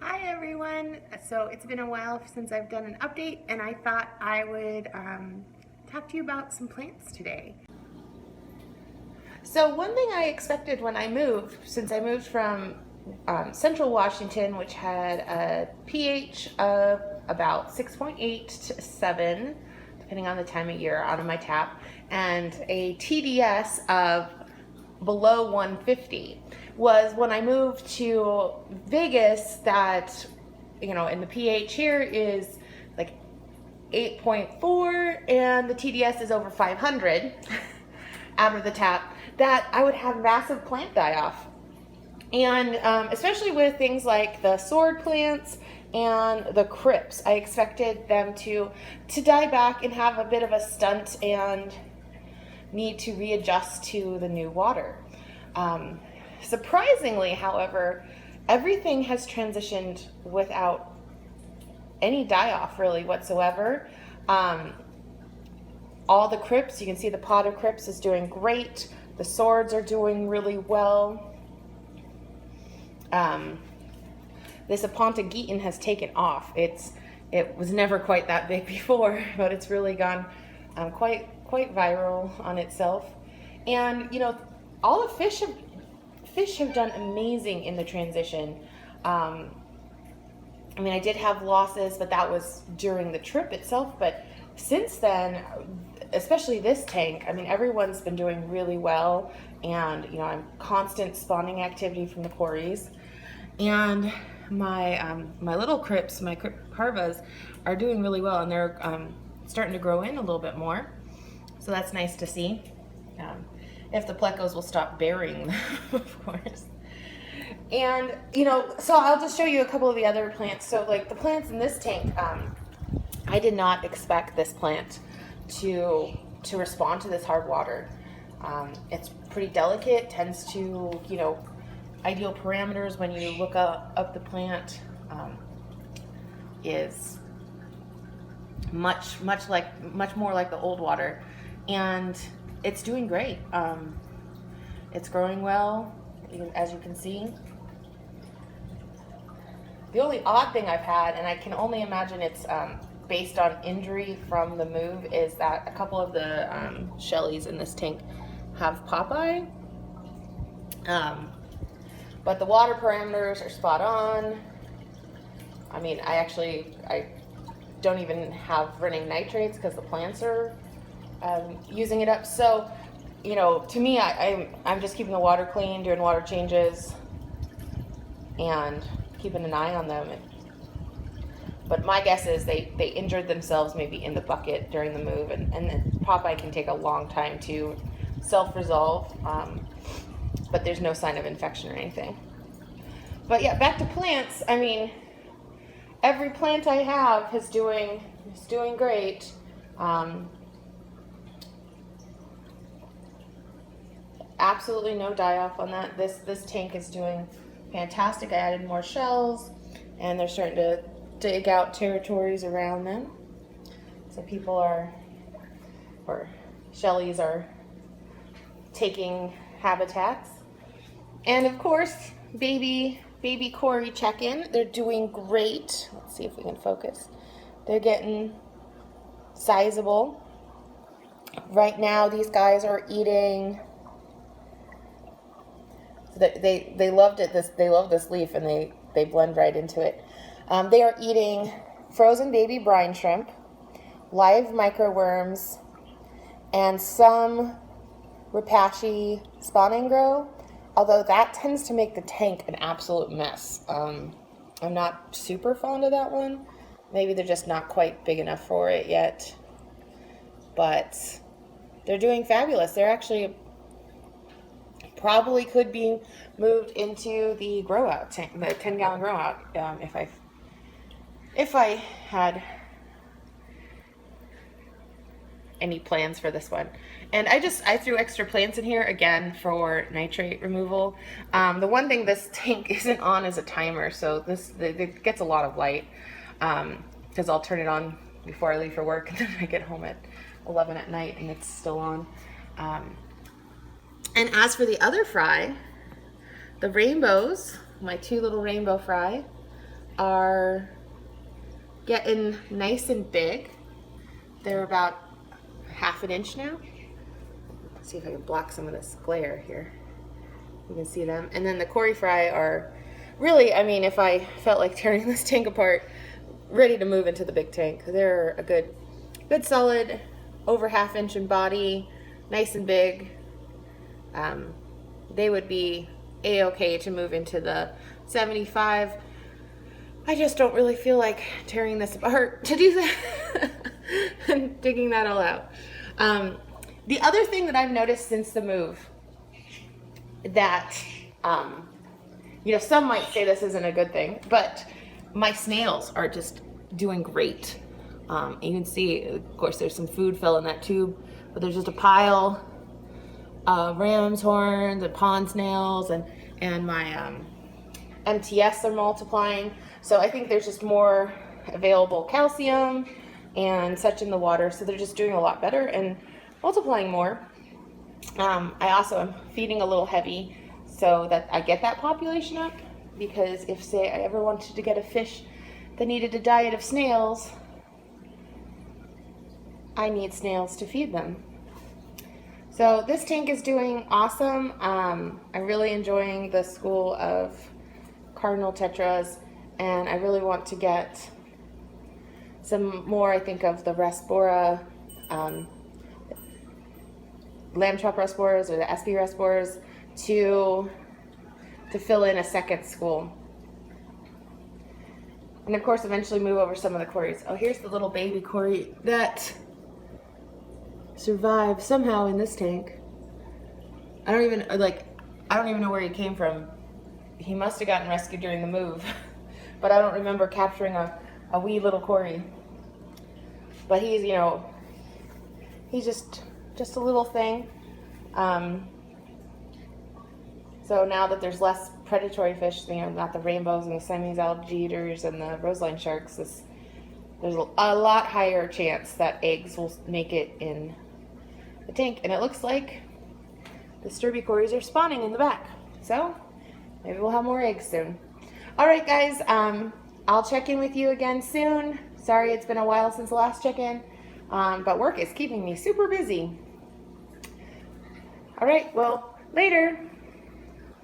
Hi everyone. So it's been a while since I've done an update and I thought I would talk to you about some plants today. So one thing I expected when I moved, since I moved from central Washington, which had a pH of about 6.8 to 7, depending on the time of year out of my tap, and a TDS of below 150, was when I moved to Vegas that, in the pH here is like 8.4 and the TDS is over 500 out of the tap, that I would have massive plant die off. And especially with things like the sword plants and the crypts, I expected them to die back and have a bit of a stunt and need to readjust to the new water. Surprisingly, however, everything has transitioned without any die-off really whatsoever. All the crypts, you can see the pot of crypts is doing great. The swords are doing really well. This Apontogeton has taken off. It was never quite that big before, but it's really gone quite viral on itself. And all the fish have done amazing in the transition. I did have losses, but that was during the trip itself. But since then, especially this tank, everyone's been doing really well. And, I'm constant spawning activity from the quarries. And my little crypts, my crypt parvas, are doing really well. And they're starting to grow in a little bit more. So that's nice to see. If the plecos will stop burying them, of course. And, so I'll just show you a couple of the other plants. So, like, the plants in this tank, I did not expect this plant to respond to this hard water. It's pretty delicate, tends to, ideal parameters when you look up the plant is much more like the old water. And it's doing great. It's growing well, as you can see. The only odd thing I've had, and I can only imagine it's based on injury from the move, is that a couple of the Shelleys in this tank have Popeye. But the water parameters are spot on. I don't even have running nitrates because the plants are using it up. So, to me, I'm just keeping the water clean, doing water changes, and keeping an eye on them. But my guess is they injured themselves maybe in the bucket during the move, and then Popeye can take a long time to self-resolve, but there's no sign of infection or anything. But yeah, back to plants. Every plant I have is doing great. Absolutely no die-off on that. This tank is doing fantastic. I added more shells, and they're starting to dig out territories around them. So Shelleys are taking habitats. And of course, baby Cory check-in. They're doing great. Let's see if we can focus. They're getting sizable. Right now, these guys are eating. They loved it. They love this leaf, and they blend right into it. They are eating frozen baby brine shrimp, live microworms, and some Repashy spawn and grow. Although that tends to make the tank an absolute mess. I'm not super fond of that one. Maybe they're just not quite big enough for it yet. But they're doing fabulous. They're actually probably could be moved into the grow out tank, the 10-gallon grow out, if I had any plans for this one. And I threw extra plants in here again for nitrate removal. The one thing this tank isn't on is a timer, so it gets a lot of light, because I'll turn it on before I leave for work, and then I get home at 11 at night and it's still on. And as for the other fry, the rainbows, my two little rainbow fry, are getting nice and big. They're about half an inch now. Let's see if I can block some of this glare here. You can see them. And then the Cory Fry are really, I mean, if I felt like tearing this tank apart, ready to move into the big tank. They're a good solid, over half inch in body, nice and big. They would be a-okay to move into the 75. I just don't really feel like tearing this apart to do that and digging that all out. The other thing that I've noticed since the move that, you know, some might say this isn't a good thing, but my snails are just doing great. You can see, of course, there's some food fell in that tube, but there's just a pile of ram's horns and pond snails, and my MTS are multiplying. So I think there's just more available calcium and such in the water, so they're just doing a lot better and multiplying more. I also am feeding a little heavy so that I get that population up, because if, say, I ever wanted to get a fish that needed a diet of snails, I need snails to feed them. So this tank is doing awesome. I'm really enjoying the school of cardinal tetras, and I really want to get some more, I think, of the Rasbora, lamb chop Rasboras or the SB Rasboras to fill in a second school. And of course, eventually move over some of the Corys. Oh, here's the little baby Cory that survived somehow in this tank. I don't even know where he came from. He must have gotten rescued during the move, but I don't remember capturing a wee little Cory. But he's, you know, he's just a little thing. So now that there's less predatory fish, you know, not the rainbows and the Siamese alligators and the roseline sharks, there's a lot higher chance that eggs will make it in the tank. And it looks like the Sturby Corys are spawning in the back. So maybe we'll have more eggs soon. All right, guys, I'll check in with you again soon. Sorry it's been a while since the last check-in, but work is keeping me super busy. All right, well, later.